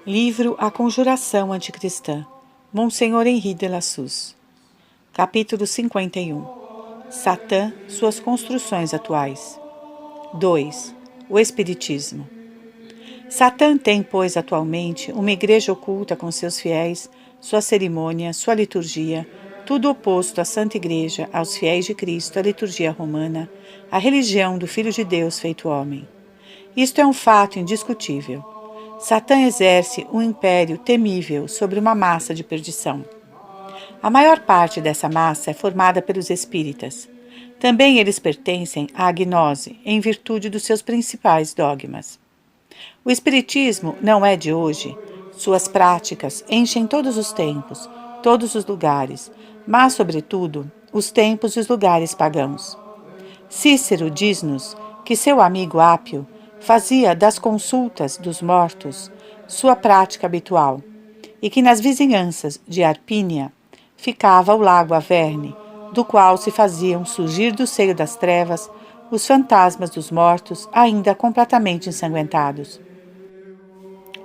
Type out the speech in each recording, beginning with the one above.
Livro A Conjuração Anticristã, Monsenhor Henri de Lassus. Capítulo 51. Satã, suas construções atuais. 2. O Espiritismo. Satã tem, pois, atualmente uma igreja oculta com seus fiéis, sua cerimônia, sua liturgia, tudo oposto à Santa Igreja, aos fiéis de Cristo, à liturgia romana, à religião do Filho de Deus feito homem. Isto é um fato indiscutível. Satã exerce um império temível sobre uma massa de perdição. A maior parte dessa massa é formada pelos espíritas. Também eles pertencem à gnose, em virtude dos seus principais dogmas. O espiritismo não é de hoje. Suas práticas enchem todos os tempos, todos os lugares, mas, sobretudo, os tempos e os lugares pagãos. Cícero diz-nos que seu amigo Ápio fazia das consultas dos mortos sua prática habitual, e que nas vizinhanças de Arpínia ficava o lago Averne, do qual se faziam surgir do seio das trevas os fantasmas dos mortos ainda completamente ensanguentados.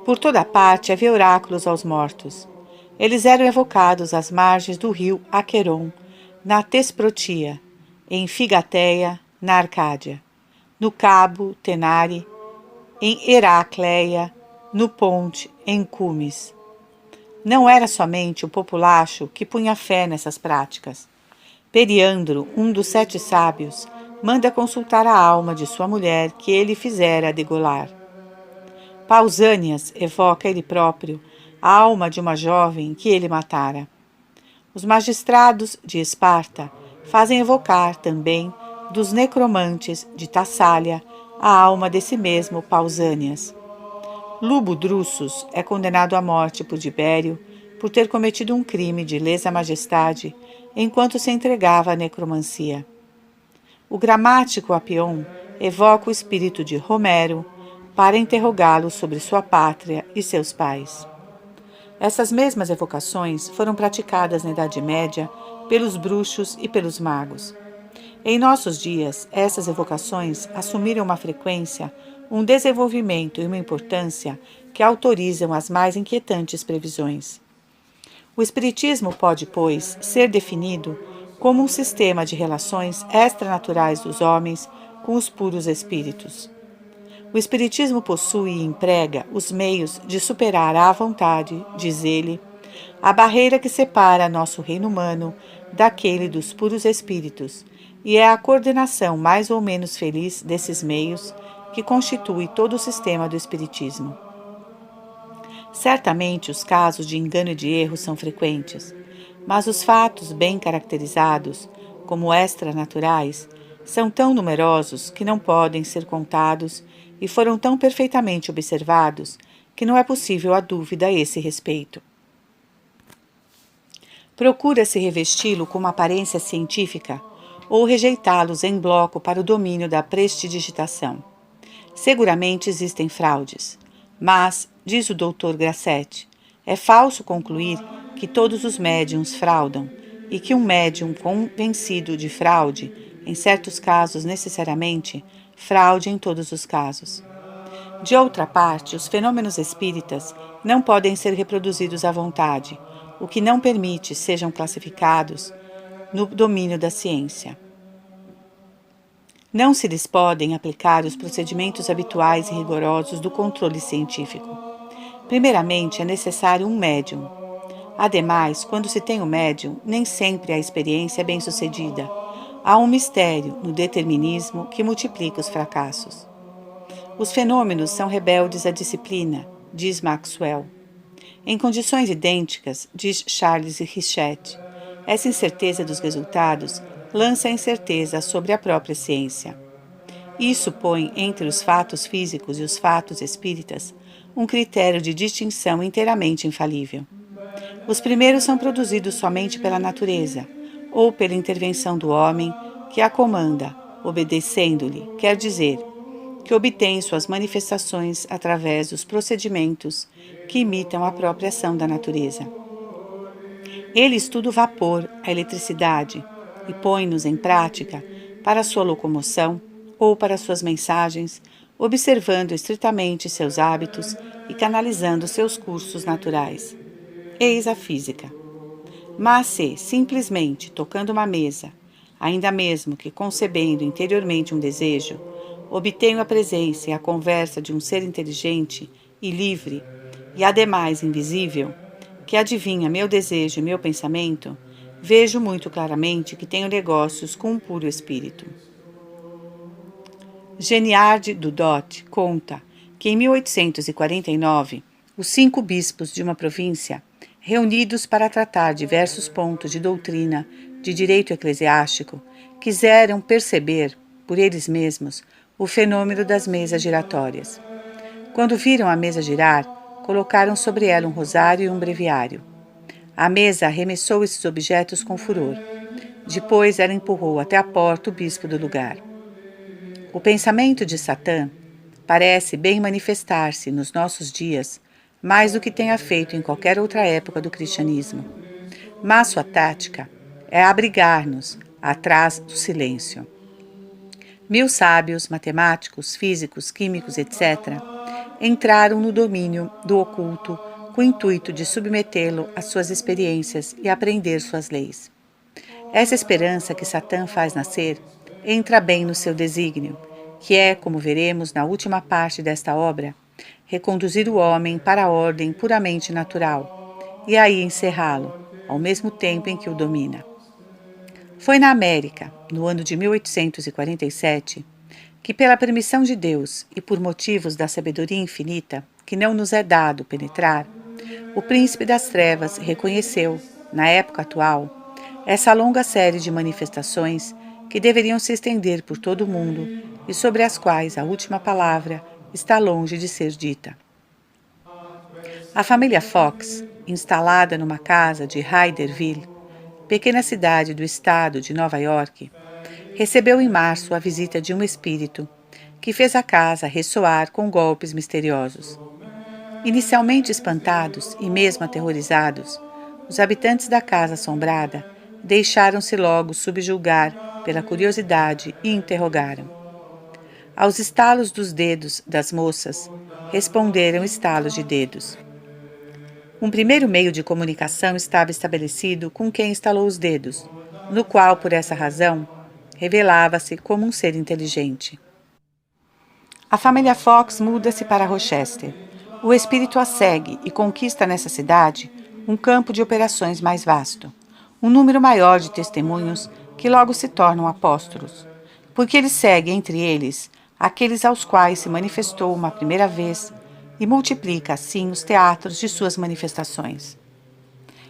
Por toda parte havia oráculos aos mortos. Eles eram evocados às margens do rio Aqueron, na Tesprotia, em Figateia, na Arcádia, no Cabo Tenare, em Heracleia, no Ponte, em Cumes. Não era somente o populacho que punha fé nessas práticas. Periandro, um dos 7 sábios, manda consultar a alma de sua mulher que ele fizera degolar. Pausânias evoca ele próprio a alma de uma jovem que ele matara. Os magistrados de Esparta fazem evocar também dos necromantes de Tassália a alma desse mesmo Pausânias. Lubo Drusus é condenado à morte por Tibério por ter cometido um crime de lesa majestade enquanto se entregava à necromancia. O gramático Apion evoca o espírito de Homero para interrogá-lo sobre sua pátria e seus pais. Essas mesmas evocações foram praticadas na Idade Média pelos bruxos e pelos magos. Em nossos dias, essas evocações assumiram uma frequência, um desenvolvimento e uma importância que autorizam as mais inquietantes previsões. O Espiritismo pode, pois, ser definido como um sistema de relações extranaturais dos homens com os puros espíritos. O Espiritismo possui e emprega os meios de superar à vontade, diz ele, a barreira que separa nosso reino humano daquele dos puros espíritos, e é a coordenação mais ou menos feliz desses meios que constitui todo o sistema do Espiritismo. Certamente os casos de engano e de erro são frequentes, mas os fatos bem caracterizados, como extranaturais, são tão numerosos que não podem ser contados e foram tão perfeitamente observados que não é possível a dúvida a esse respeito. Procura-se revesti-lo com uma aparência científica ou rejeitá-los em bloco para o domínio da prestidigitação. Seguramente existem fraudes, mas, diz o Dr. Grassetti, é falso concluir que todos os médiuns fraudam e que um médium convencido de fraude, em certos casos necessariamente, fraude em todos os casos. De outra parte, os fenômenos espíritas não podem ser reproduzidos à vontade, o que não permite sejam classificados no domínio da ciência. Não se lhes podem aplicar os procedimentos habituais e rigorosos do controle científico. Primeiramente, é necessário um médium. Ademais, quando se tem um médium, nem sempre a experiência é bem-sucedida. Há um mistério no determinismo que multiplica os fracassos. Os fenômenos são rebeldes à disciplina, diz Maxwell. Em condições idênticas, diz Charles Richet, essa incerteza dos resultados lança a incerteza sobre a própria ciência. Isso põe entre os fatos físicos e os fatos espíritas um critério de distinção inteiramente infalível. Os primeiros são produzidos somente pela natureza, ou pela intervenção do homem que a comanda, obedecendo-lhe, quer dizer, que obtém suas manifestações através dos procedimentos que imitam a própria ação da natureza. Ele estuda o vapor, a eletricidade, e põe-nos em prática para sua locomoção ou para suas mensagens, observando estritamente seus hábitos e canalizando seus cursos naturais. Eis a física. Mas se, simplesmente tocando uma mesa, ainda mesmo que concebendo interiormente um desejo, obtenho a presença e a conversa de um ser inteligente e livre, e ademais invisível, que adivinha meu desejo e meu pensamento, vejo muito claramente que tenho negócios com um puro espírito. Geniard Dudot conta que em 1849, os 5 bispos de uma província, reunidos para tratar diversos pontos de doutrina de direito eclesiástico, quiseram perceber, por eles mesmos, o fenômeno das mesas giratórias. Quando viram a mesa girar, colocaram sobre ela um rosário e um breviário. A mesa arremessou esses objetos com furor. Depois ela empurrou até a porta o bispo do lugar. O pensamento de Satã parece bem manifestar-se nos nossos dias mais do que tenha feito em qualquer outra época do cristianismo. Mas sua tática é abrigar-nos atrás do silêncio. 1000 sábios, matemáticos, físicos, químicos, etc., entraram no domínio do oculto com o intuito de submetê-lo às suas experiências e aprender suas leis. Essa esperança que Satã faz nascer entra bem no seu desígnio, que é, como veremos na última parte desta obra, reconduzir o homem para a ordem puramente natural, e aí encerrá-lo, ao mesmo tempo em que o domina. Foi na América, no ano de 1847, que pela permissão de Deus e por motivos da sabedoria infinita, que não nos é dado penetrar, o príncipe das trevas reconheceu, na época atual, essa longa série de manifestações que deveriam se estender por todo o mundo e sobre as quais a última palavra está longe de ser dita. A família Fox, instalada numa casa de Hyderville, pequena cidade do estado de Nova York, recebeu em março a visita de um espírito que fez a casa ressoar com golpes misteriosos. Inicialmente espantados e mesmo aterrorizados, os habitantes da casa assombrada deixaram-se logo subjugar pela curiosidade e interrogaram. Aos estalos dos dedos das moças, responderam estalos de dedos. Um primeiro meio de comunicação estava estabelecido com quem estalou os dedos, no qual, por essa razão, revelava-se como um ser inteligente. A família Fox muda-se para Rochester. O espírito a segue e conquista nessa cidade um campo de operações mais vasto, um número maior de testemunhos que logo se tornam apóstolos, porque ele segue entre eles aqueles aos quais se manifestou uma primeira vez e multiplica assim os teatros de suas manifestações.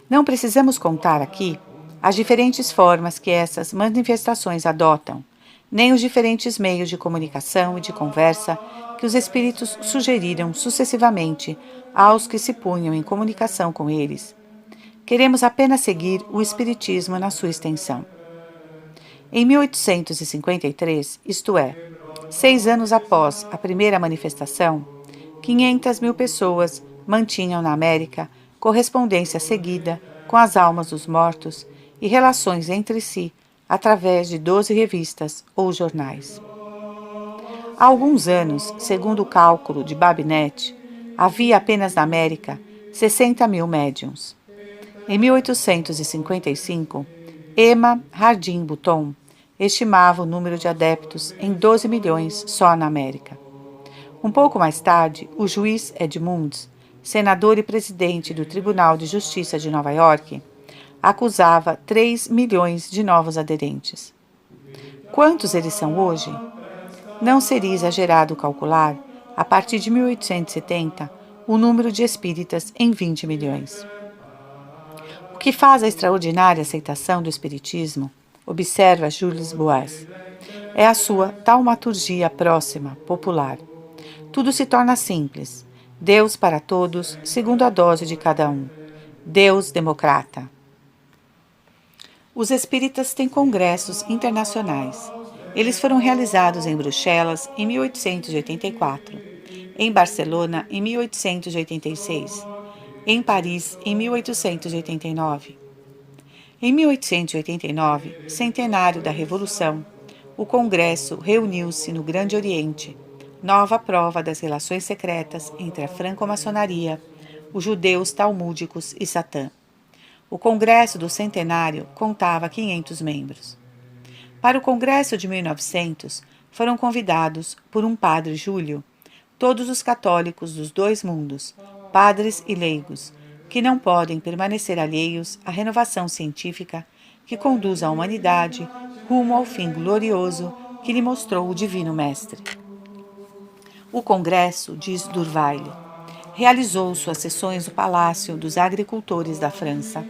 Não precisamos contar aqui as diferentes formas que essas manifestações adotam, nem os diferentes meios de comunicação e de conversa que os espíritos sugeriram sucessivamente aos que se punham em comunicação com eles. Queremos apenas seguir o espiritismo na sua extensão. Em 1853, isto é, 6 anos após a primeira manifestação, 500.000 pessoas mantinham na América correspondência seguida com as almas dos mortos e relações entre si através de 12 revistas ou jornais. Há alguns anos, segundo o cálculo de Babinet, havia apenas na América 60.000 médiuns. Em 1855, Emma Hardin Button estimava o número de adeptos em 12 milhões só na América. Um pouco mais tarde, o juiz Edmunds, senador e presidente do Tribunal de Justiça de Nova York, acusava 3 milhões de novos aderentes. Quantos eles são hoje? Não seria exagerado calcular, a partir de 1870, o número de espíritas em 20 milhões. O que faz a extraordinária aceitação do espiritismo, observa Jules Boas, é a sua taumaturgia próxima, popular. Tudo se torna simples. Deus para todos, segundo a dose de cada um. Deus democrata. Os espíritas têm congressos internacionais. Eles foram realizados em Bruxelas em 1884, em Barcelona em 1886, em Paris em 1889. Em 1889, centenário da Revolução, o Congresso reuniu-se no Grande Oriente, nova prova das relações secretas entre a franco-maçonaria, os judeus talmúdicos e Satã. O Congresso do Centenário contava 500 membros. Para o Congresso de 1900, foram convidados, por um padre Júlio, todos os católicos dos dois mundos, padres e leigos, que não podem permanecer alheios à renovação científica que conduz a humanidade rumo ao fim glorioso que lhe mostrou o Divino Mestre. O Congresso, diz Durvaille, realizou suas sessões no Palácio dos Agricultores da França,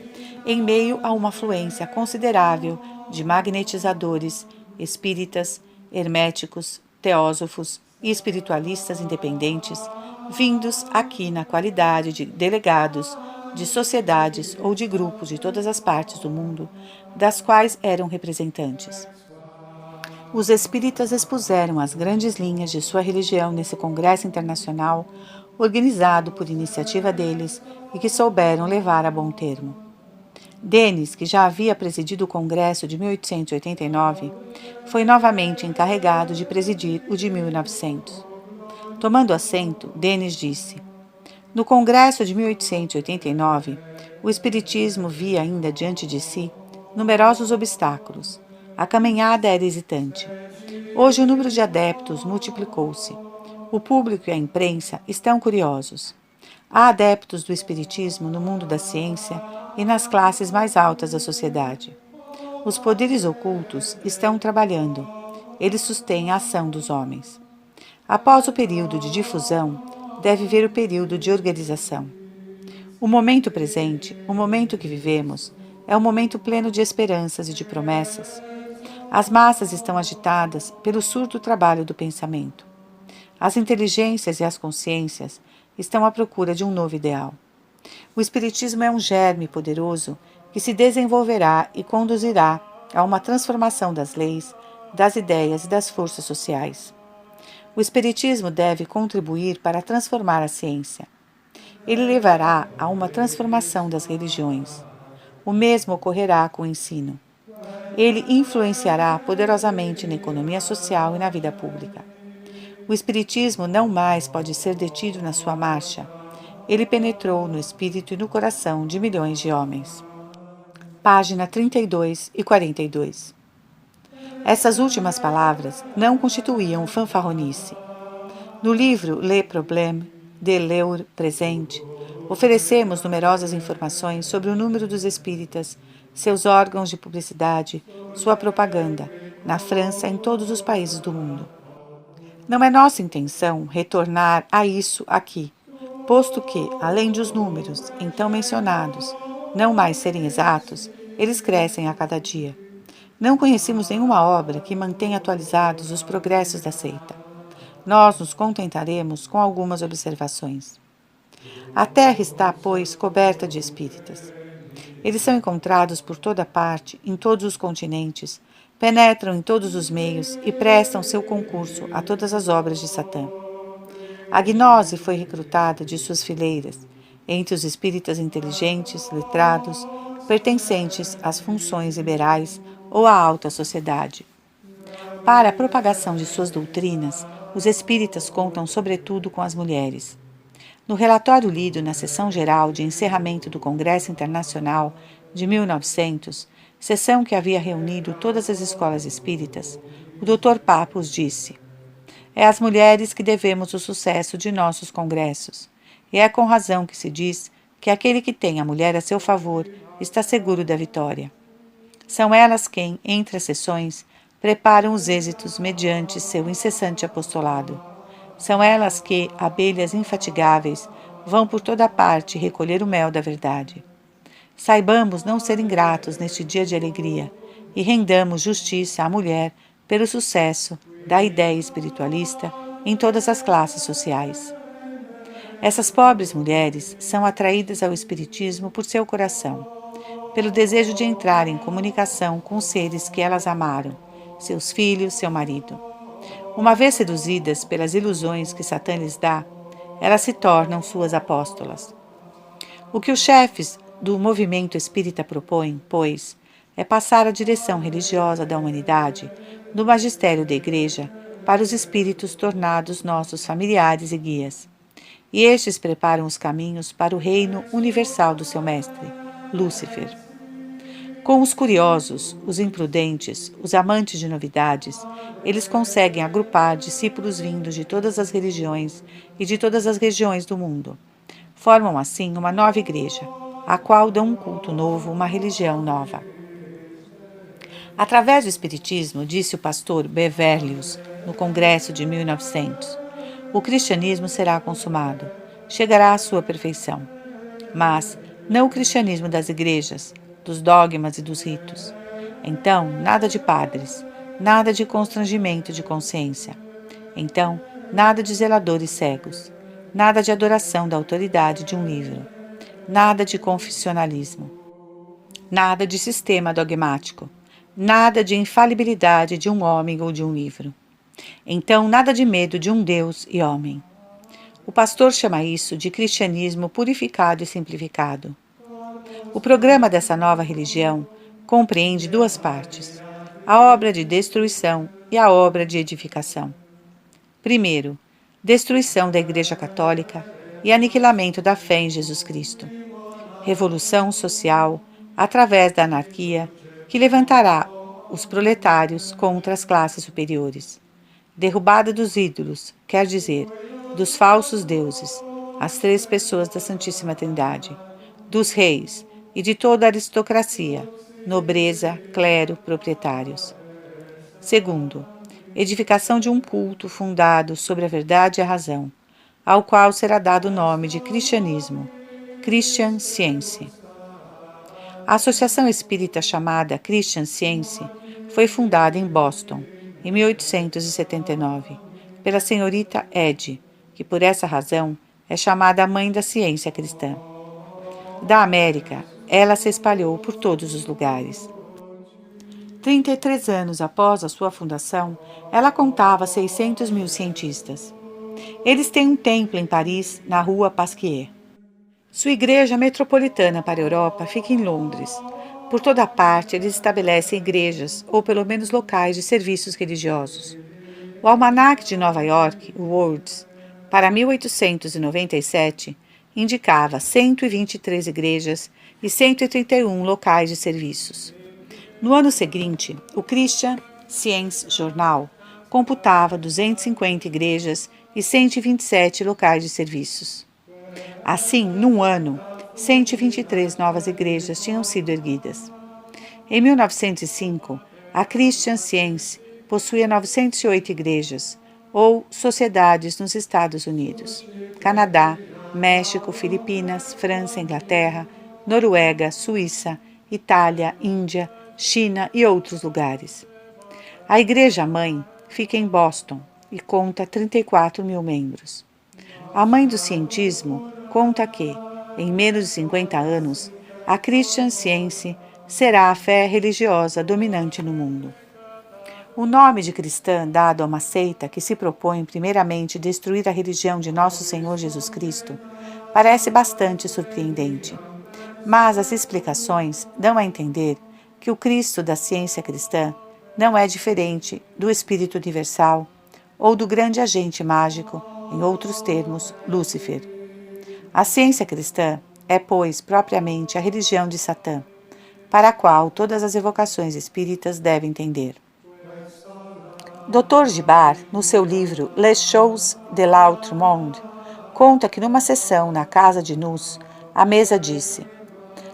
em meio a uma afluência considerável de magnetizadores, espíritas, herméticos, teósofos e espiritualistas independentes, vindos aqui na qualidade de delegados de sociedades ou de grupos de todas as partes do mundo, das quais eram representantes. Os espíritas expuseram as grandes linhas de sua religião nesse congresso internacional, organizado por iniciativa deles e que souberam levar a bom termo. Denis, que já havia presidido o congresso de 1889, foi novamente encarregado de presidir o de 1900. Tomando assento, Denis disse: no congresso de 1889, o espiritismo via ainda diante de si numerosos obstáculos. A caminhada era hesitante. Hoje o número de adeptos multiplicou-se. O público e a imprensa estão curiosos. Há adeptos do espiritismo no mundo da ciência e nas classes mais altas da sociedade. Os poderes ocultos estão trabalhando. Eles sustêm a ação dos homens. Após o período de difusão, deve vir o período de organização. O momento presente, o momento que vivemos, é um momento pleno de esperanças e de promessas. As massas estão agitadas pelo surdo trabalho do pensamento. As inteligências e as consciências estão à procura de um novo ideal. O Espiritismo é um germe poderoso que se desenvolverá e conduzirá a uma transformação das leis, das ideias e das forças sociais. O Espiritismo deve contribuir para transformar a ciência. Ele levará a uma transformação das religiões. O mesmo ocorrerá com o ensino. Ele influenciará poderosamente na economia social e na vida pública. O Espiritismo não mais pode ser detido na sua marcha. Ele penetrou no espírito e no coração de milhões de homens. Página 32 e 42. Essas últimas palavras não constituíam fanfarronice. No livro Le Problème de l'heure présente, oferecemos numerosas informações sobre o número dos espíritas, seus órgãos de publicidade, sua propaganda, na França e em todos os países do mundo. Não é nossa intenção retornar a isso aqui, posto que, além de os números, então mencionados, não mais serem exatos, eles crescem a cada dia. Não conhecemos nenhuma obra que mantenha atualizados os progressos da seita. Nós nos contentaremos com algumas observações. A Terra está, pois, coberta de espíritas. Eles são encontrados por toda parte, em todos os continentes, penetram em todos os meios e prestam seu concurso a todas as obras de Satã. A gnose foi recrutada de suas fileiras, entre os espíritas inteligentes, letrados, pertencentes às funções liberais ou à alta sociedade. Para a propagação de suas doutrinas, os espíritas contam sobretudo com as mulheres. No relatório lido na sessão geral de encerramento do Congresso Internacional de 1900, sessão que havia reunido todas as escolas espíritas, o Dr. Papus disse: é às mulheres que devemos o sucesso de nossos congressos, e é com razão que se diz que aquele que tem a mulher a seu favor está seguro da vitória. São elas quem, entre as sessões, preparam os êxitos mediante seu incessante apostolado. São elas que, abelhas infatigáveis, vão por toda parte recolher o mel da verdade. Saibamos não ser ingratos neste dia de alegria e rendamos justiça à mulher pelo sucesso da ideia espiritualista em todas as classes sociais. Essas pobres mulheres são atraídas ao espiritismo por seu coração, pelo desejo de entrar em comunicação com os seres que elas amaram, seus filhos, seu marido. Uma vez seduzidas pelas ilusões que Satã lhes dá, elas se tornam suas apóstolas. O que os chefes do movimento espírita propõem, pois, é passar a direção religiosa da humanidade, do magistério da Igreja, para os espíritos tornados nossos familiares e guias. E estes preparam os caminhos para o reino universal do seu mestre, Lúcifer. Com os curiosos, os imprudentes, os amantes de novidades, eles conseguem agrupar discípulos vindos de todas as religiões e de todas as regiões do mundo. Formam assim uma nova igreja, a qual dão um culto novo, uma religião nova. Através do Espiritismo, disse o pastor Beverlius no Congresso de 1900, o cristianismo será consumado, chegará à sua perfeição. Mas não o cristianismo das igrejas, dos dogmas e dos ritos. Então, nada de padres, nada de constrangimento de consciência. Então, nada de zeladores cegos, nada de adoração da autoridade de um livro, nada de confessionalismo, nada de sistema dogmático, nada de infalibilidade de um homem ou de um livro. Então, nada de medo de um Deus e homem. O pastor chama isso de cristianismo purificado e simplificado. O programa dessa nova religião compreende duas partes: a obra de destruição e a obra de edificação. Primeiro, destruição da Igreja Católica e aniquilamento da fé em Jesus Cristo. Revolução social através da anarquia que levantará os proletários contra as classes superiores. Derrubada dos ídolos, quer dizer, dos falsos deuses, as três pessoas da Santíssima Trindade, dos reis e de toda a aristocracia, nobreza, clero, proprietários. Segundo, edificação de um culto fundado sobre a verdade e a razão, ao qual será dado o nome de cristianismo, Christian Science. A associação espírita chamada Christian Science foi fundada em Boston, em 1879, pela senhorita Eddy, que por essa razão é chamada a mãe da ciência cristã. Da América, ela se espalhou por todos os lugares. 33 anos após a sua fundação, ela contava 600 mil cientistas. Eles têm um templo em Paris, na rua Pasquier. Sua igreja metropolitana para a Europa fica em Londres. Por toda parte, eles estabelecem igrejas, ou pelo menos locais de serviços religiosos. O almanaque de Nova York, o Words, para 1897, indicava 123 igrejas e 131 locais de serviços. No ano seguinte, o Christian Science Journal computava 250 igrejas e 127 locais de serviços. Assim, num ano, 123 novas igrejas tinham sido erguidas. Em 1905, a Christian Science possuía 908 igrejas, ou sociedades nos Estados Unidos, Canadá, México, Filipinas, França, Inglaterra, Noruega, Suíça, Itália, Índia, China e outros lugares. A igreja-mãe fica em Boston e conta 34 mil membros. A mãe do cientismo conta que, em menos de 50 anos, a Christian Science será a fé religiosa dominante no mundo. O nome de cristã dado a uma seita que se propõe primeiramente destruir a religião de nosso Senhor Jesus Cristo parece bastante surpreendente, mas as explicações dão a entender que o Cristo da ciência cristã não é diferente do Espírito Universal ou do grande agente mágico, em outros termos, Lúcifer. A ciência cristã é, pois, propriamente a religião de Satã, para a qual todas as evocações espíritas devem tender. Dr. Gibar, no seu livro Les Choses de l'Autre Monde, conta que numa sessão na casa de Nus, a mesa disse: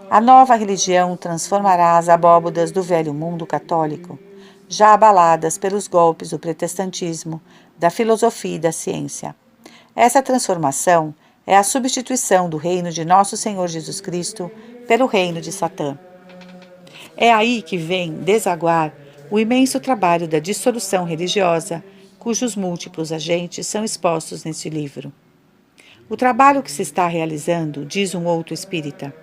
a nova religião transformará as abóbodas do velho mundo católico, já abaladas pelos golpes do protestantismo, da filosofia e da ciência. Essa transformação é a substituição do reino de nosso Senhor Jesus Cristo pelo reino de Satã. É aí que vem desaguar o imenso trabalho da dissolução religiosa, cujos múltiplos agentes são expostos neste livro. O trabalho que se está realizando, diz um outro espírita,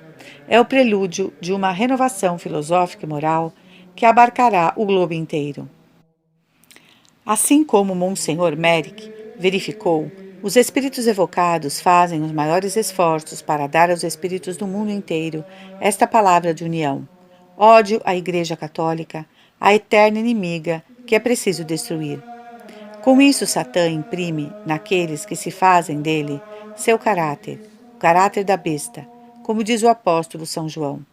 é o prelúdio de uma renovação filosófica e moral que abarcará o globo inteiro. Assim como Monsenhor Merrick verificou, os espíritos evocados fazem os maiores esforços para dar aos espíritos do mundo inteiro esta palavra de união: ódio à Igreja Católica, a eterna inimiga que é preciso destruir. Com isso, Satã imprime naqueles que se fazem dele seu caráter, o caráter da besta, como diz o apóstolo São João.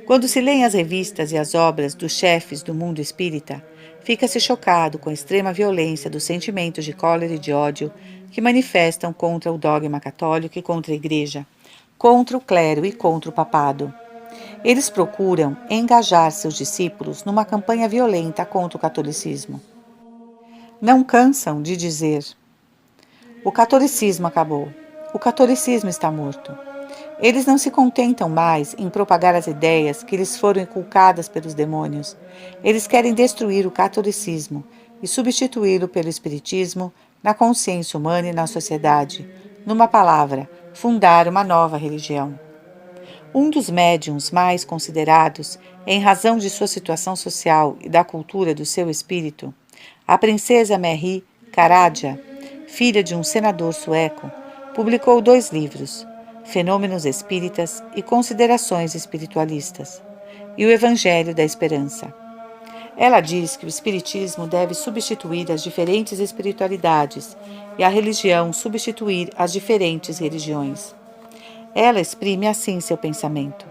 Quando se lêem as revistas e as obras dos chefes do mundo espírita, fica-se chocado com a extrema violência dos sentimentos de cólera e de ódio que manifestam contra o dogma católico e contra a Igreja, contra o clero e contra o papado. Eles procuram engajar seus discípulos numa campanha violenta contra o catolicismo. Não cansam de dizer: o catolicismo acabou, o catolicismo está morto. Eles não se contentam mais em propagar as ideias que lhes foram inculcadas pelos demônios. Eles querem destruir o catolicismo e substituí-lo pelo espiritismo na consciência humana e na sociedade. Numa palavra, fundar uma nova religião. Um dos médiuns mais considerados, em razão de sua situação social e da cultura do seu espírito, a princesa Mary Karadja, filha de um senador sueco, publicou 2 livros, Fenômenos Espíritas e Considerações Espiritualistas, e o Evangelho da Esperança. Ela diz que o Espiritismo deve substituir as diferentes espiritualidades e a religião substituir as diferentes religiões. Ela exprime assim seu pensamento.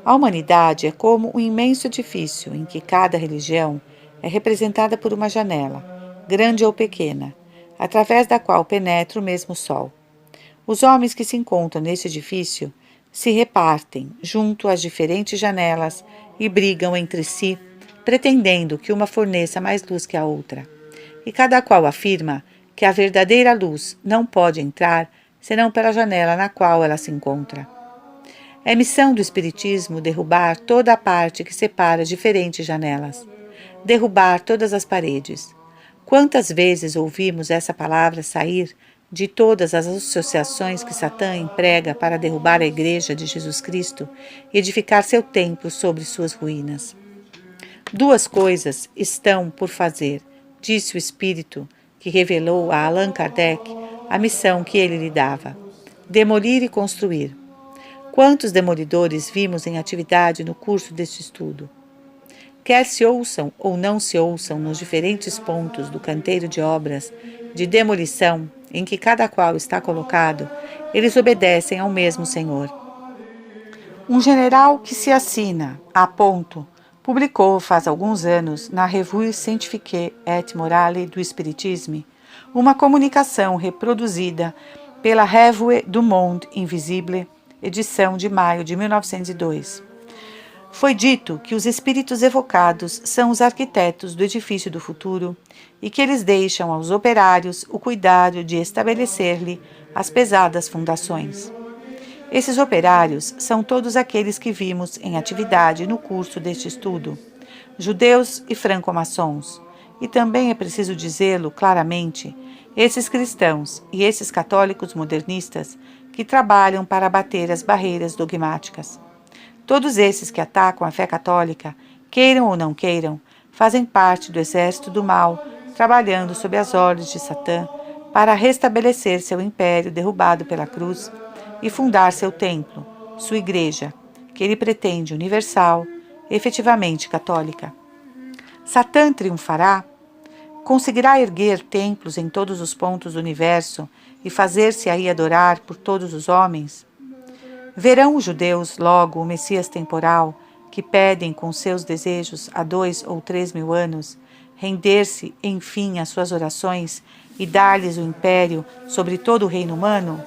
A humanidade é como um imenso edifício em que cada religião é representada por uma janela, grande ou pequena, através da qual penetra o mesmo sol. Os homens que se encontram nesse edifício se repartem junto às diferentes janelas e brigam entre si, pretendendo que uma forneça mais luz que a outra. E cada qual afirma que a verdadeira luz não pode entrar senão pela janela na qual ela se encontra. É missão do Espiritismo derrubar toda a parte que separa diferentes janelas, derrubar todas as paredes. Quantas vezes ouvimos essa palavra sair de todas as associações que Satã emprega para derrubar a Igreja de Jesus Cristo e edificar seu templo sobre suas ruínas. 2 coisas estão por fazer, disse o Espírito, que revelou a Allan Kardec a missão que ele lhe dava: demolir e construir. Quantos demolidores vimos em atividade no curso deste estudo? Quer se ouçam ou não se ouçam nos diferentes pontos do canteiro de obras de demolição em que cada qual está colocado, eles obedecem ao mesmo Senhor. Um general que se assina A. publicou faz alguns anos na Revue Scientifique et Morale du Spiritisme uma comunicação reproduzida pela Revue du Monde Invisible, edição de maio de 1902. Foi dito que os espíritos evocados são os arquitetos do edifício do futuro e que eles deixam aos operários o cuidado de estabelecer-lhe as pesadas fundações. Esses operários são todos aqueles que vimos em atividade no curso deste estudo, judeus e franco-maçons, e também é preciso dizê-lo claramente, esses cristãos e esses católicos modernistas que trabalham para abater as barreiras dogmáticas. Todos esses que atacam a fé católica, queiram ou não queiram, fazem parte do exército do mal, trabalhando sob as ordens de Satã para restabelecer seu império derrubado pela cruz e fundar seu templo, sua igreja, que ele pretende universal, efetivamente católica. Satã triunfará? Conseguirá erguer templos em todos os pontos do universo e fazer-se aí adorar por todos os homens? Verão os judeus logo o Messias temporal, que pedem com seus desejos há 2 ou 3 mil anos, render-se, enfim, às suas orações e dar-lhes o império sobre todo o reino humano?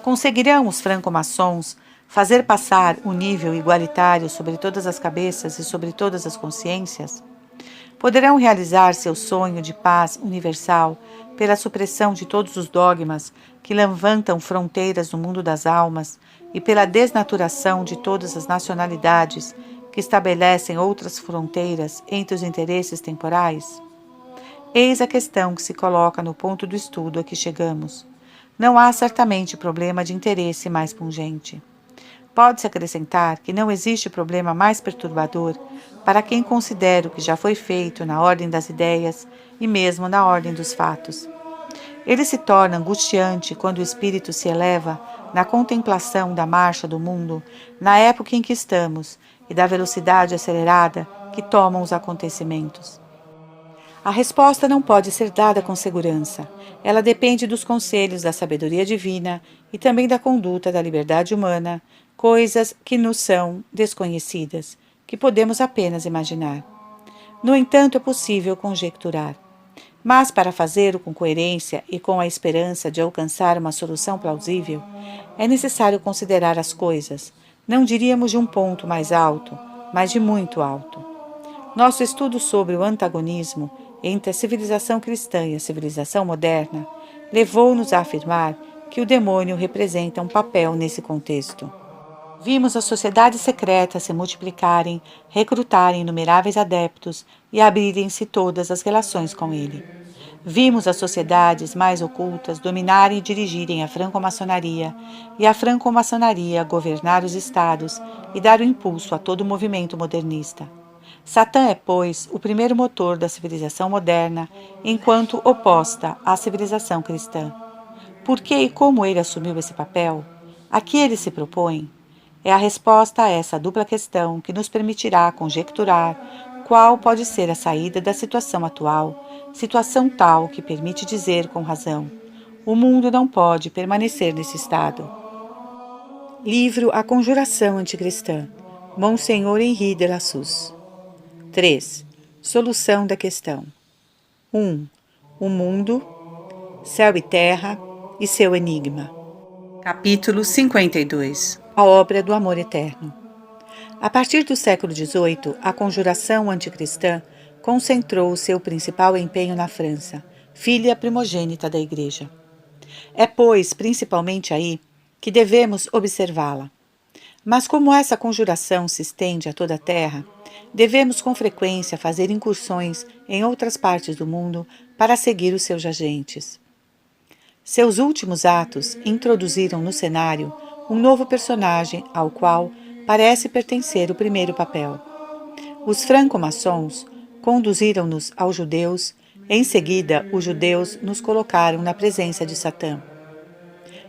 Conseguirão os franco-maçons fazer passar o nível igualitário sobre todas as cabeças e sobre todas as consciências? Poderão realizar seu sonho de paz universal pela supressão de todos os dogmas que levantam fronteiras no mundo das almas e pela desnaturação de todas as nacionalidades que estabelecem outras fronteiras entre os interesses temporais? Eis a questão que se coloca no ponto do estudo a que chegamos. Não há certamente problema de interesse mais pungente. Pode-se acrescentar que não existe problema mais perturbador para quem considera o que já foi feito na ordem das ideias e mesmo na ordem dos fatos. Ele se torna angustiante quando o espírito se eleva na contemplação da marcha do mundo na época em que estamos e da velocidade acelerada que tomam os acontecimentos. A resposta não pode ser dada com segurança. Ela depende dos conselhos da sabedoria divina e também da conduta da liberdade humana, coisas que nos são desconhecidas, que podemos apenas imaginar. No entanto, é possível conjecturar. Mas, para fazê-lo com coerência e com a esperança de alcançar uma solução plausível, é necessário considerar as coisas, não diríamos de um ponto mais alto, mas de muito alto. Nosso estudo sobre o antagonismo entre a civilização cristã e a civilização moderna levou-nos a afirmar que o demônio representa um papel nesse contexto. Vimos as sociedades secretas se multiplicarem, recrutarem inumeráveis adeptos e abrirem-se todas as relações com ele. Vimos as sociedades mais ocultas dominarem e dirigirem a franco-maçonaria, e a franco-maçonaria governar os estados e dar o impulso a todo o movimento modernista. Satã é, pois, o primeiro motor da civilização moderna, enquanto oposta à civilização cristã. Por que e como ele assumiu esse papel? A que ele se propõe? É a resposta a essa dupla questão que nos permitirá conjecturar qual pode ser a saída da situação atual, situação tal que permite dizer com razão: o mundo não pode permanecer nesse estado. Livro A Conjuração Anticristã, Monsenhor Henri de Lassus. 3. Solução da questão. 1. O mundo, céu e terra e seu enigma. Capítulo 52. A obra do amor eterno. A partir do século XVIII, a conjuração anticristã concentrou seu principal empenho na França, filha primogênita da Igreja. É, pois, principalmente aí que devemos observá-la. Mas como essa conjuração se estende a toda a terra, devemos com frequência fazer incursões em outras partes do mundo para seguir os seus agentes. Seus últimos atos introduziram no cenário um novo personagem ao qual parece pertencer o primeiro papel. Os franco-maçons conduziram-nos aos judeus, em seguida os judeus nos colocaram na presença de Satã.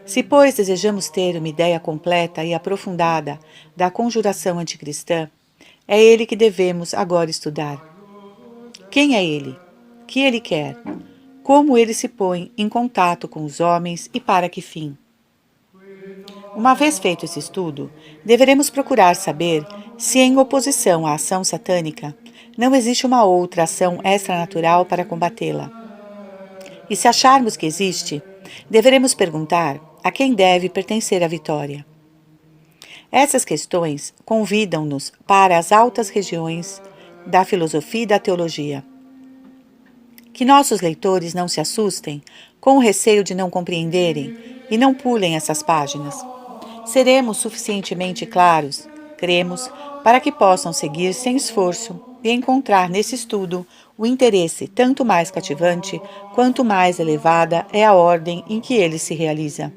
Se, pois, desejamos ter uma ideia completa e aprofundada da conjuração anticristã, é ele que devemos agora estudar. Quem é ele? Que ele quer? Como ele se põe em contato com os homens e para que fim? Uma vez feito esse estudo, deveremos procurar saber se, em oposição à ação satânica, não existe uma outra ação extranatural para combatê-la. E se acharmos que existe, deveremos perguntar a quem deve pertencer a vitória. Essas questões convidam-nos para as altas regiões da filosofia e da teologia. Que nossos leitores não se assustem com o receio de não compreenderem e não pulem essas páginas. Seremos suficientemente claros, cremos, para que possam seguir sem esforço e encontrar nesse estudo o interesse tanto mais cativante quanto mais elevada é a ordem em que ele se realiza.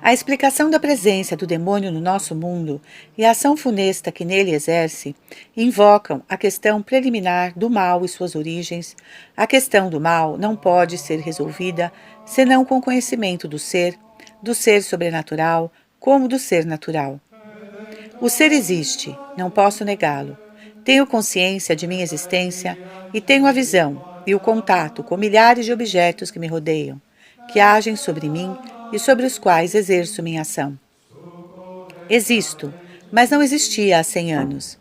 A explicação da presença do demônio no nosso mundo e a ação funesta que nele exerce invocam a questão preliminar do mal e suas origens. A questão do mal não pode ser resolvida senão com conhecimento do ser sobrenatural, como do ser natural. O ser existe, não posso negá-lo. Tenho consciência de minha existência e tenho a visão e o contato com milhares de objetos que me rodeiam, que agem sobre mim e sobre os quais exerço minha ação. Existo, mas não existia há 100 anos.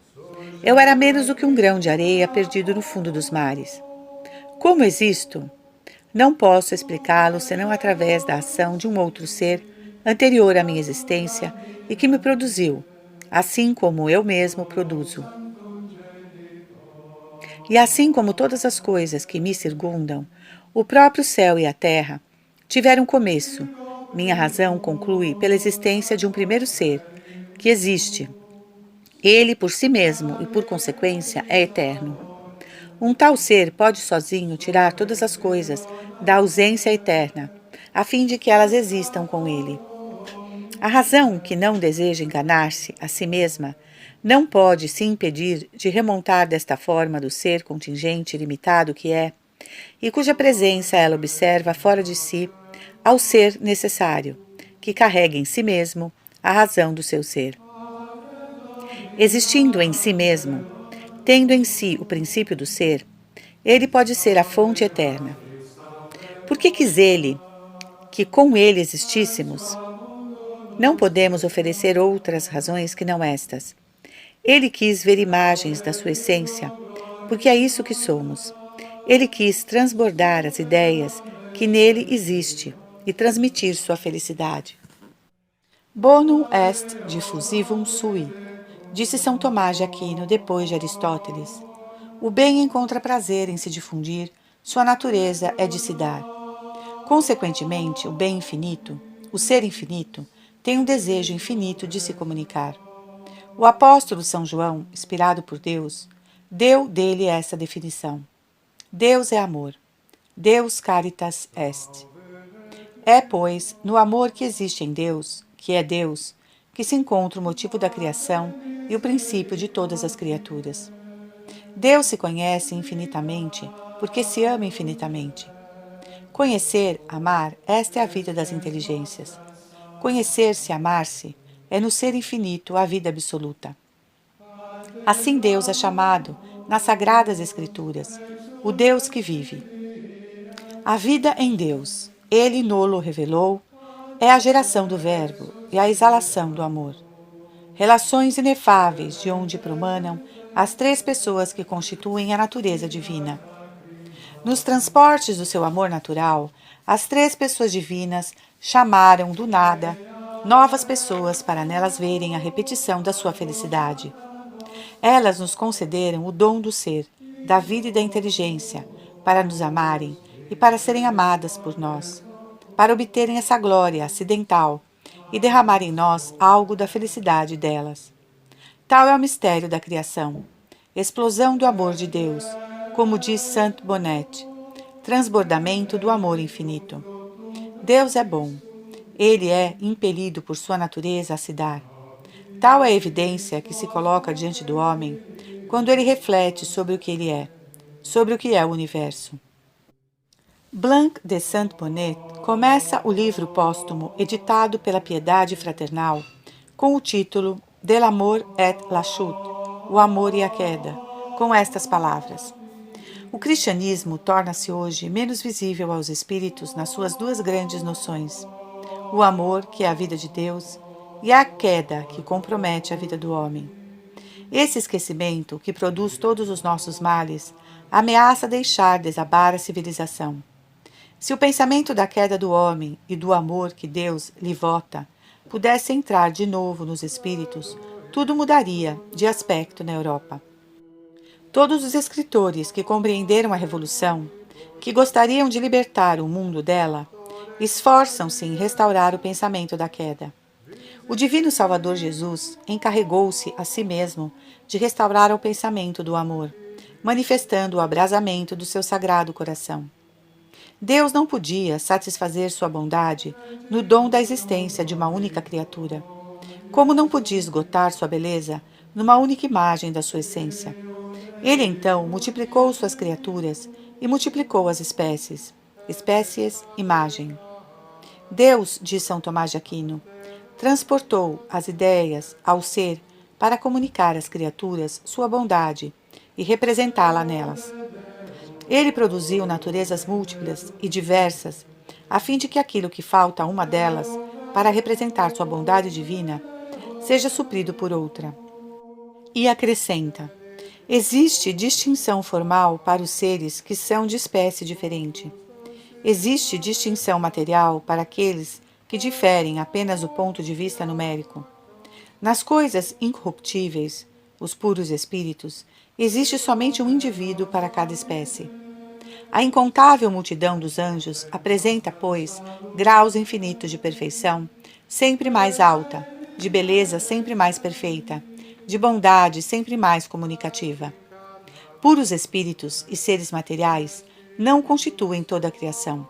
Eu era menos do que um grão de areia perdido no fundo dos mares. Como existo? Não posso explicá-lo senão através da ação de um outro ser anterior à minha existência e que me produziu, assim como eu mesmo produzo. E assim como todas as coisas que me circundam, o próprio céu e a terra tiveram começo. Minha razão conclui pela existência de um primeiro ser, que existe. Ele, por si mesmo e por consequência, é eterno. Um tal ser pode sozinho tirar todas as coisas da ausência eterna, a fim de que elas existam com ele. A razão que não deseja enganar-se a si mesma não pode se impedir de remontar desta forma do ser contingente e limitado que é, e cuja presença ela observa fora de si, ao ser necessário, que carrega em si mesmo a razão do seu ser. Existindo em si mesmo, tendo em si o princípio do ser, Ele pode ser a fonte eterna. Porque quis ele que com ele existíssemos? Não podemos oferecer outras razões que não estas. Ele quis ver imagens da sua essência, porque é isso que somos. Ele quis transbordar as ideias que nele existe e transmitir sua felicidade. Bonum est diffusivum sui, disse São Tomás de Aquino depois de Aristóteles. O bem encontra prazer em se difundir, sua natureza é de se dar. Consequentemente, o bem infinito, o ser infinito, tem um desejo infinito de se comunicar. O apóstolo São João, inspirado por Deus, deu dele essa definição. Deus é amor. Deus caritas est. É, pois, no amor que existe em Deus, que é Deus, que se encontra o motivo da criação e o princípio de todas as criaturas. Deus se conhece infinitamente porque se ama infinitamente. Conhecer, amar, esta é a vida das inteligências. Conhecer-se e amar-se é no ser infinito a vida absoluta. Assim Deus é chamado nas Sagradas Escrituras, o Deus que vive. A vida em Deus, Ele nolo revelou, é a geração do Verbo e a exalação do amor. Relações inefáveis de onde promanam as três pessoas que constituem a natureza divina. Nos transportes do seu amor natural, as três pessoas divinas chamaram do nada novas pessoas para nelas verem a repetição da sua felicidade. Elas nos concederam o dom do ser, da vida e da inteligência, para nos amarem e para serem amadas por nós, para obterem essa glória acidental e derramar em nós algo da felicidade delas. Tal é o mistério da criação, explosão do amor de Deus, como diz Saint Bonnet, transbordamento do amor infinito. Deus é bom. Ele é impelido por sua natureza a se dar. Tal é a evidência que se coloca diante do homem quando ele reflete sobre o que ele é, sobre o que é o universo. Blanc de Saint-Bonnet começa o livro póstumo editado pela Piedade Fraternal com o título De l'amour et la chute, o amor e a queda, com estas palavras. O cristianismo torna-se hoje menos visível aos espíritos nas suas duas grandes noções: o amor, que é a vida de Deus, e a queda, que compromete a vida do homem. Esse esquecimento, que produz todos os nossos males, ameaça deixar desabar a civilização. Se o pensamento da queda do homem e do amor que Deus lhe vota pudesse entrar de novo nos espíritos, tudo mudaria de aspecto na Europa. Todos os escritores que compreenderam a Revolução, que gostariam de libertar o mundo dela, esforçam-se em restaurar o pensamento da queda. O Divino Salvador Jesus encarregou-se a si mesmo de restaurar o pensamento do amor, manifestando o abrasamento do seu sagrado coração. Deus não podia satisfazer sua bondade no dom da existência de uma única criatura, como não podia esgotar sua beleza numa única imagem da sua essência. Ele então multiplicou suas criaturas e multiplicou as espécies. Espécies, imagem. Deus, diz São Tomás de Aquino, transportou as ideias ao ser para comunicar às criaturas sua bondade e representá-la nelas. Ele produziu naturezas múltiplas e diversas, a fim de que aquilo que falta a uma delas, para representar sua bondade divina, seja suprido por outra. E acrescenta: existe distinção formal para os seres que são de espécie diferente. Existe distinção material para aqueles que diferem apenas do ponto de vista numérico. Nas coisas incorruptíveis, os puros espíritos, existe somente um indivíduo para cada espécie. A incontável multidão dos anjos apresenta, pois, graus infinitos de perfeição, sempre mais alta, de beleza sempre mais perfeita, de bondade sempre mais comunicativa. Puros espíritos e seres materiais não constituem toda a criação.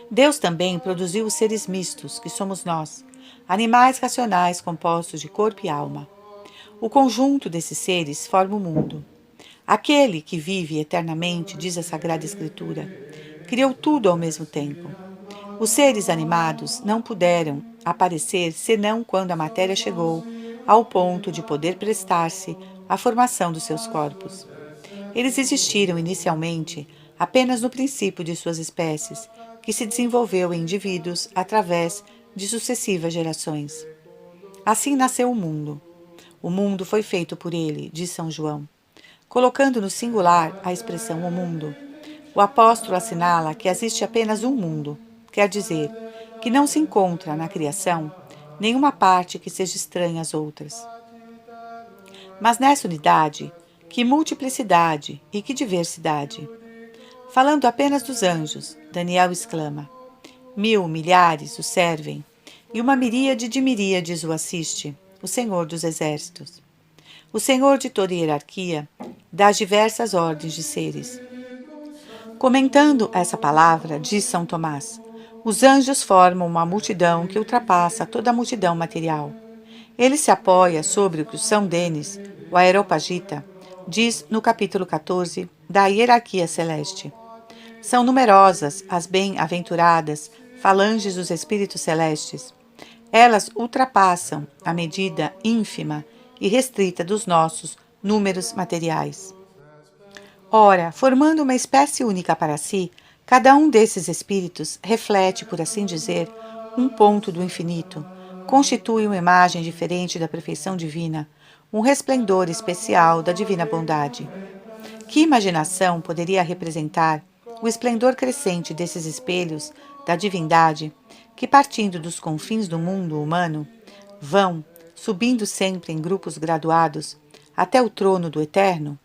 Deus também produziu os seres mistos, que somos nós, animais racionais compostos de corpo e alma. O conjunto desses seres forma o mundo. Aquele que vive eternamente, diz a Sagrada Escritura, criou tudo ao mesmo tempo. Os seres animados não puderam aparecer senão quando a matéria chegou ao ponto de poder prestar-se à formação dos seus corpos. Eles existiram inicialmente apenas no princípio de suas espécies, que se desenvolveu em indivíduos através de sucessivas gerações. Assim nasceu o mundo. O mundo foi feito por ele, diz São João. Colocando no singular a expressão o mundo, o apóstolo assinala que existe apenas um mundo, quer dizer, que não se encontra na criação nenhuma parte que seja estranha às outras. Mas nessa unidade, que multiplicidade e que diversidade! Falando apenas dos anjos, Daniel exclama: 1000 milhares o servem, e uma miríade de miríades o assiste, o Senhor dos Exércitos. O Senhor de toda hierarquia, das diversas ordens de seres. Comentando essa palavra, diz São Tomás: os anjos formam uma multidão que ultrapassa toda a multidão material. Ele se apoia sobre o que o São Denis, o Areopagita, diz no capítulo 14 da hierarquia celeste. São numerosas as bem-aventuradas falanges dos espíritos celestes. Elas ultrapassam a medida ínfima e restrita dos nossos números materiais. Ora, formando uma espécie única para si, cada um desses espíritos reflete, por assim dizer, um ponto do infinito, constitui uma imagem diferente da perfeição divina, um resplendor especial da divina bondade. Que imaginação poderia representar o esplendor crescente desses espelhos da divindade que, partindo dos confins do mundo humano, vão, subindo sempre em grupos graduados, até o trono do Eterno?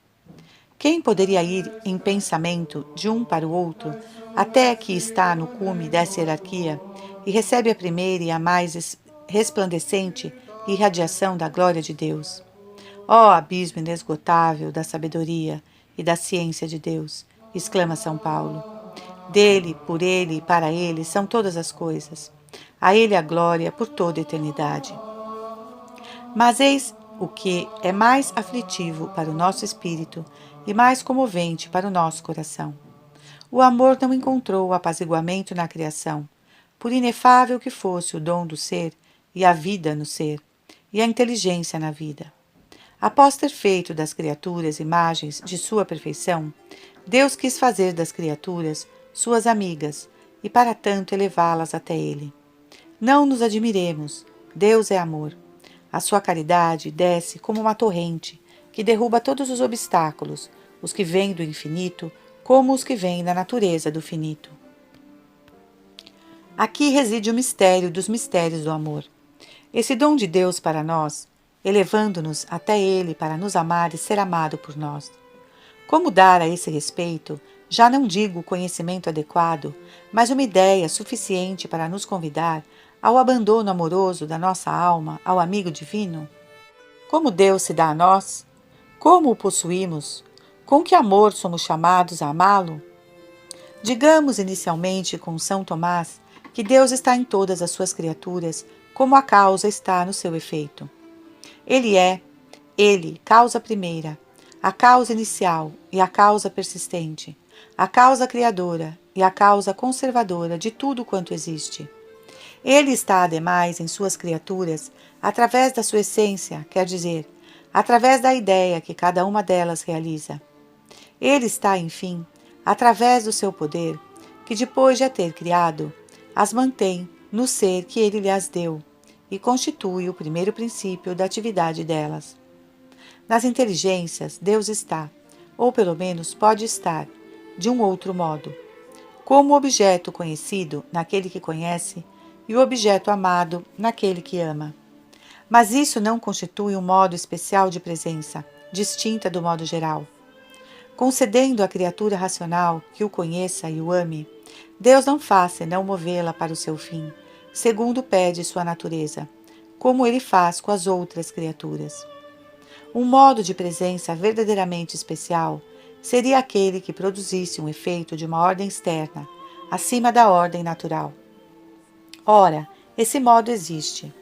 Quem poderia ir em pensamento de um para o outro, até que está no cume dessa hierarquia e recebe a primeira e a mais resplandecente irradiação da glória de Deus? Ó abismo inesgotável da sabedoria e da ciência de Deus! Exclama São Paulo. Dele, por ele e para ele são todas as coisas. A ele a glória por toda a eternidade. Mas eis o que é mais aflitivo para o nosso espírito e mais comovente para o nosso coração. O amor não encontrou o apaziguamento na criação, por inefável que fosse o dom do ser e a vida no ser, e a inteligência na vida. Após ter feito das criaturas imagens de sua perfeição, Deus quis fazer das criaturas suas amigas e para tanto elevá-las até Ele. Não nos admiremos, Deus é amor. A sua caridade desce como uma torrente que derruba todos os obstáculos, os que vêm do infinito como os que vêm da natureza do finito. Aqui reside o mistério dos mistérios do amor. Esse dom de Deus para nós, elevando-nos até Ele para nos amar e ser amado por nós. Como dar a esse respeito, já não digo o conhecimento adequado, mas uma ideia suficiente para nos convidar ao abandono amoroso da nossa alma ao amigo divino? Como Deus se dá a nós? Como o possuímos? Com que amor somos chamados a amá-lo? Digamos inicialmente com São Tomás que Deus está em todas as suas criaturas, como a causa está no seu efeito. Ele, causa primeira, a causa inicial e a causa persistente, a causa criadora e a causa conservadora de tudo quanto existe. Ele está, ademais, em suas criaturas, através da sua essência, quer dizer, através da ideia que cada uma delas realiza. Ele está, enfim, através do seu poder, que depois de a ter criado, as mantém no ser que ele lhes deu e constitui o primeiro princípio da atividade delas. Nas inteligências, Deus está, ou pelo menos pode estar, de um outro modo, como o objeto conhecido naquele que conhece e o objeto amado naquele que ama. Mas isso não constitui um modo especial de presença, distinta do modo geral. Concedendo à criatura racional que o conheça e o ame, Deus não faz senão movê-la para o seu fim, segundo pede sua natureza, como ele faz com as outras criaturas. Um modo de presença verdadeiramente especial seria aquele que produzisse um efeito de uma ordem externa, acima da ordem natural. Ora, esse modo existe.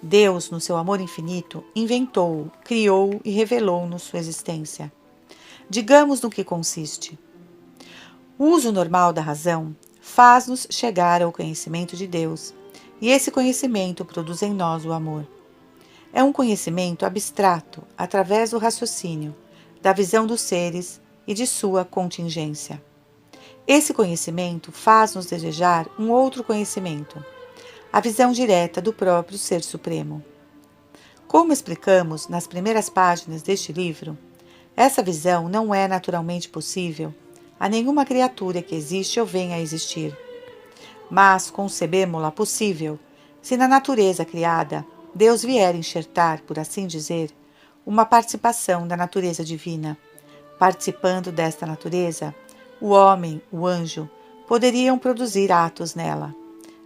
Deus, no seu amor infinito, inventou-o, criou-o e revelou-nos sua existência. Digamos no que consiste. O uso normal da razão faz-nos chegar ao conhecimento de Deus, e esse conhecimento produz em nós o amor. É um conhecimento abstrato, através do raciocínio, da visão dos seres e de sua contingência. Esse conhecimento faz-nos desejar um outro conhecimento, a visão direta do próprio Ser Supremo. Como explicamos nas primeiras páginas deste livro, essa visão não é naturalmente possível a nenhuma criatura que existe ou venha a existir. Mas concebemo-la possível se na natureza criada Deus vier enxertar, por assim dizer, uma participação da natureza divina. Participando desta natureza, o homem, o anjo, poderiam produzir atos nela,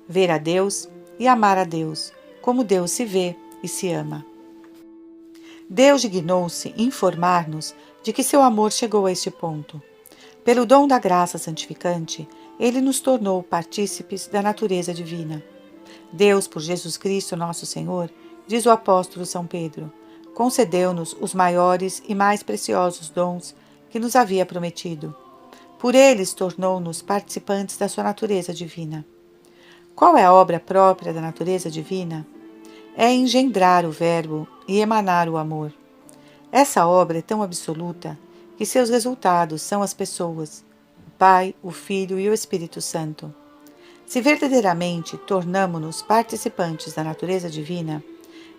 ver a Deus e amar a Deus, como Deus se vê e se ama. Deus dignou-se informar-nos de que seu amor chegou a este ponto. Pelo dom da graça santificante, ele nos tornou partícipes da natureza divina. Deus, por Jesus Cristo, nosso Senhor, diz o apóstolo São Pedro, concedeu-nos os maiores e mais preciosos dons que nos havia prometido. Por eles tornou-nos participantes da sua natureza divina. Qual é a obra própria da natureza divina? É engendrar o Verbo e emanar o amor. Essa obra é tão absoluta que seus resultados são as pessoas, o Pai, o Filho e o Espírito Santo. Se verdadeiramente tornamo-nos participantes da natureza divina,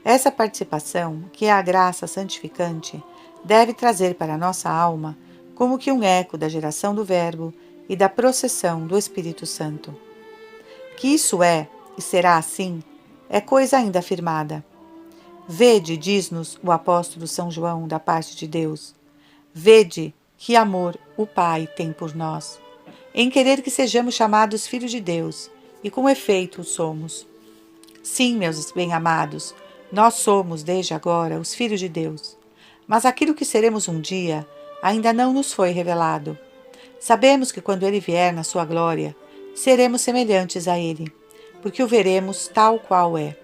essa participação, que é a graça santificante, deve trazer para a nossa alma como que um eco da geração do Verbo e da processão do Espírito Santo. Que isso é, e será assim, é coisa ainda afirmada. Vede, diz-nos o apóstolo São João da parte de Deus, vede que amor o Pai tem por nós, em querer que sejamos chamados filhos de Deus, e com efeito o somos. Sim, meus bem-amados, nós somos desde agora os filhos de Deus, mas aquilo que seremos um dia ainda não nos foi revelado. Sabemos que quando Ele vier na sua glória, seremos semelhantes a Ele, porque o veremos tal qual é.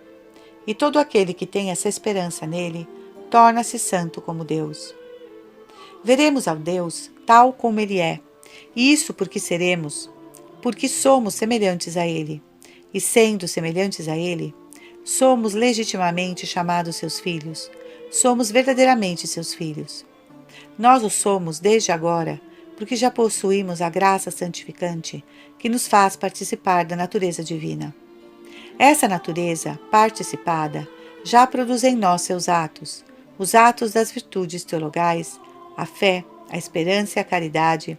E todo aquele que tem essa esperança nele, torna-se santo como Deus. Veremos ao Deus tal como Ele é, e isso porque somos semelhantes a Ele. E sendo semelhantes a Ele, somos legitimamente chamados seus filhos, somos verdadeiramente seus filhos. Nós o somos desde agora, porque já possuímos a graça santificante que nos faz participar da natureza divina. Essa natureza, participada, já produz em nós seus atos, os atos das virtudes teologais, a fé, a esperança e a caridade,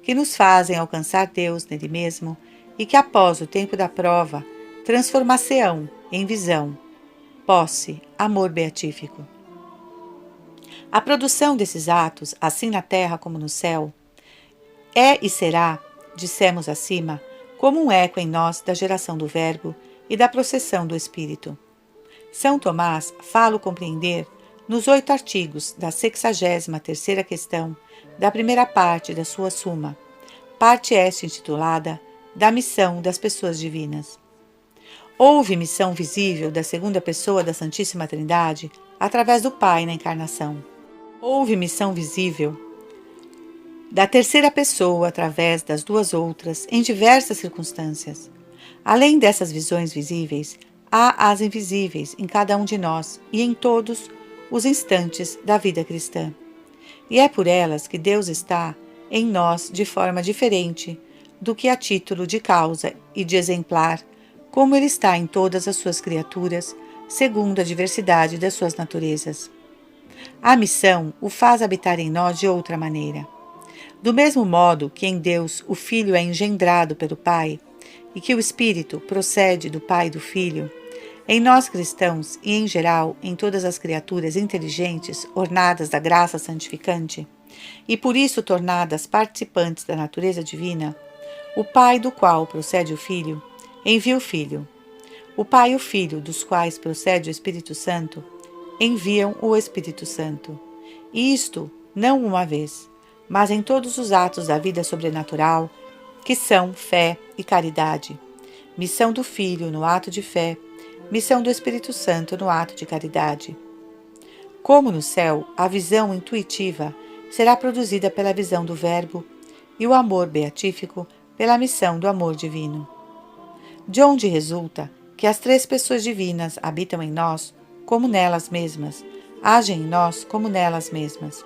que nos fazem alcançar Deus nele mesmo e que, após o tempo da prova, transformar-se-ão em visão, posse, amor beatífico. A produção desses atos, assim na terra como no céu, é e será, dissemos acima, como um eco em nós da geração do Verbo e da processão do Espírito. São Tomás fala-o compreender nos 8 artigos da 63ª questão da primeira parte da sua Suma, parte esta intitulada Da Missão das Pessoas Divinas. Houve missão visível da segunda pessoa da Santíssima Trindade através do Pai na encarnação. Houve missão visível da terceira pessoa através das duas outras em diversas circunstâncias. Além dessas visões visíveis, há as invisíveis em cada um de nós e em todos os instantes da vida cristã. E é por elas que Deus está em nós de forma diferente do que a título de causa e de exemplar, como Ele está em todas as suas criaturas, segundo a diversidade das suas naturezas. A missão o faz habitar em nós de outra maneira. Do mesmo modo que em Deus o Filho é engendrado pelo Pai, e que o Espírito procede do Pai e do Filho, em nós cristãos e, em geral, em todas as criaturas inteligentes ornadas da graça santificante, e por isso tornadas participantes da natureza divina, o Pai do qual procede o Filho, envia o Filho. O Pai e o Filho, dos quais procede o Espírito Santo, enviam o Espírito Santo. E isto não uma vez, mas em todos os atos da vida sobrenatural, que são fé e caridade. Missão do Filho no ato de fé, missão do Espírito Santo no ato de caridade. Como no céu, a visão intuitiva será produzida pela visão do Verbo e o amor beatífico pela missão do amor divino. De onde resulta que as 3 pessoas divinas habitam em nós como nelas mesmas, agem em nós como nelas mesmas.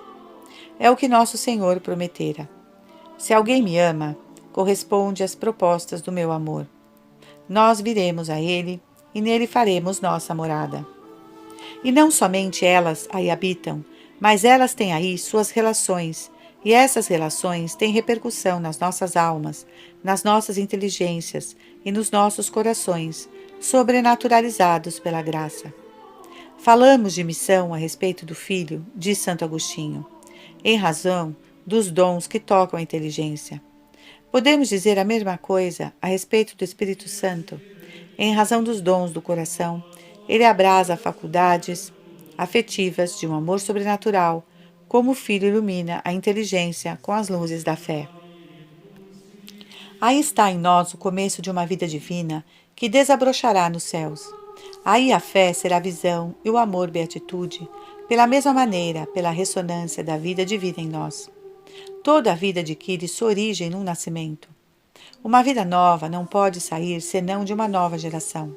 É o que nosso Senhor prometera. Se alguém me ama, corresponde às propostas do meu amor. Nós viremos a Ele e nele faremos nossa morada. E não somente elas aí habitam, mas elas têm aí suas relações, e essas relações têm repercussão nas nossas almas, nas nossas inteligências e nos nossos corações, sobrenaturalizados pela graça. Falamos de missão a respeito do Filho, diz Santo Agostinho, em razão dos dons que tocam a inteligência. Podemos dizer a mesma coisa a respeito do Espírito Santo. Em razão dos dons do coração, ele abrasa faculdades afetivas de um amor sobrenatural, como o Filho ilumina a inteligência com as luzes da fé. Aí está em nós o começo de uma vida divina que desabrochará nos céus. Aí a fé será visão e o amor beatitude, pela mesma maneira, pela ressonância da vida divina em nós. Toda a vida adquire sua origem num nascimento. Uma vida nova não pode sair senão de uma nova geração.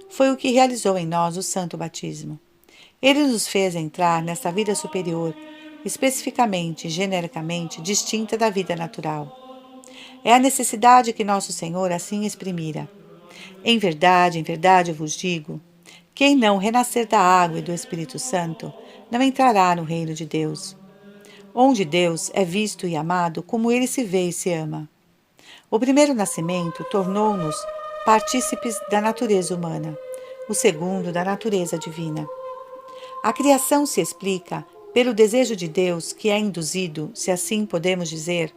Foi o que realizou em nós o santo batismo. Ele nos fez entrar nessa vida superior, especificamente e genericamente distinta da vida natural. É a necessidade que nosso Senhor assim exprimira. Em verdade eu vos digo, quem não renascer da água e do Espírito Santo, não entrará no reino de Deus. Onde Deus é visto e amado como ele se vê e se ama. O primeiro nascimento tornou-nos partícipes da natureza humana, o segundo da natureza divina. A criação se explica pelo desejo de Deus que é induzido, se assim podemos dizer,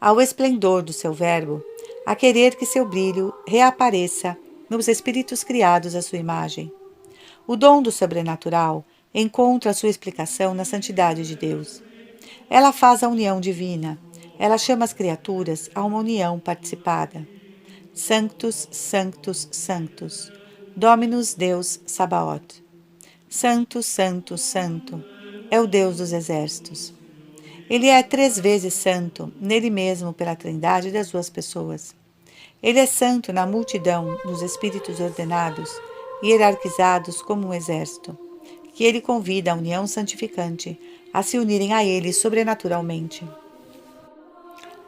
ao esplendor do seu verbo, a querer que seu brilho reapareça nos espíritos criados à sua imagem. O dom do sobrenatural encontra sua explicação na santidade de Deus. Ela faz a união divina. Ela chama as criaturas a uma união participada. Sanctus, Sanctus, Sanctus, Dominus Deus Sabaoth. Santo, Santo, Santo, é o Deus dos exércitos. Ele é 3 vezes santo, nele mesmo pela trindade das 2 pessoas. Ele é santo na multidão dos espíritos ordenados e hierarquizados como um exército, que ele convida a união santificante a se unirem a ele sobrenaturalmente.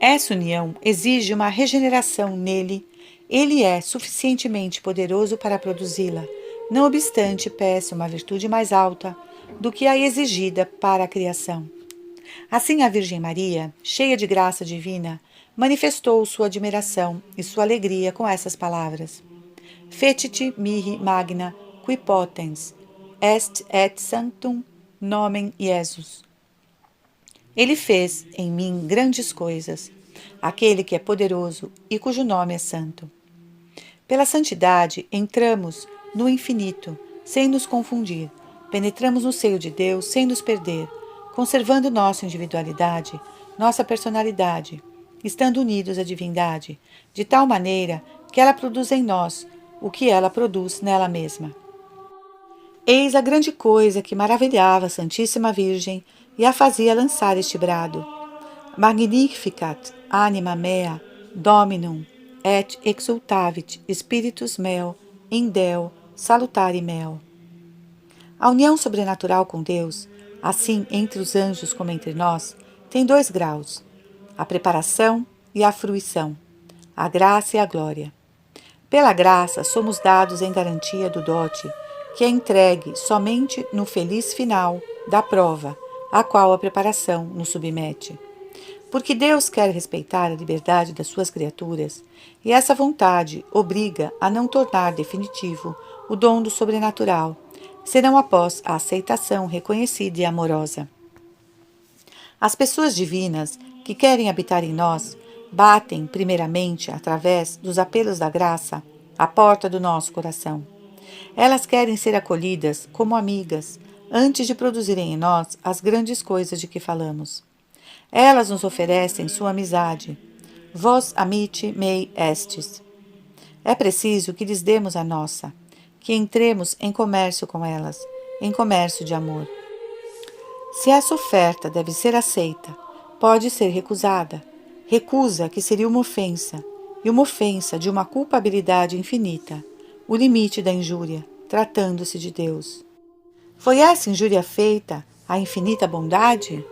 Essa união exige uma regeneração nele. Ele é suficientemente poderoso para produzi-la, não obstante peça uma virtude mais alta do que a exigida para a criação. Assim a Virgem Maria, cheia de graça divina, manifestou sua admiração e sua alegria com essas palavras: Fecit mihi magna qui potens est et sanctum nomen Iesus. Ele fez em mim grandes coisas, aquele que é poderoso e cujo nome é santo. Pela santidade entramos no infinito, sem nos confundir, penetramos no seio de Deus sem nos perder, conservando nossa individualidade, nossa personalidade, estando unidos à divindade, de tal maneira que ela produz em nós o que ela produz nela mesma. Eis a grande coisa que maravilhava a Santíssima Virgem e a fazia lançar este brado: Magnificat anima mea Dominum et exultavit spiritus meo in Deo salutare meo. A união sobrenatural com Deus, assim entre os anjos como entre nós, tem 2 graus: a preparação e a fruição, a graça e a glória. Pela graça somos dados em garantia do dote, que é entregue somente no feliz final da prova, a qual a preparação nos submete. Porque Deus quer respeitar a liberdade das suas criaturas, e essa vontade obriga a não tornar definitivo o dom do sobrenatural, senão após a aceitação reconhecida e amorosa. As pessoas divinas que querem habitar em nós batem, primeiramente, através dos apelos da graça, à porta do nosso coração. Elas querem ser acolhidas como amigas, antes de produzirem em nós as grandes coisas de que falamos. Elas nos oferecem sua amizade. Vos amite mei estis. É preciso que lhes demos a nossa, que entremos em comércio com elas, em comércio de amor. Se essa oferta deve ser aceita, pode ser recusada. Recusa que seria uma ofensa, e uma ofensa de uma culpabilidade infinita, o limite da injúria, tratando-se de Deus. Foi essa injúria feita à infinita bondade?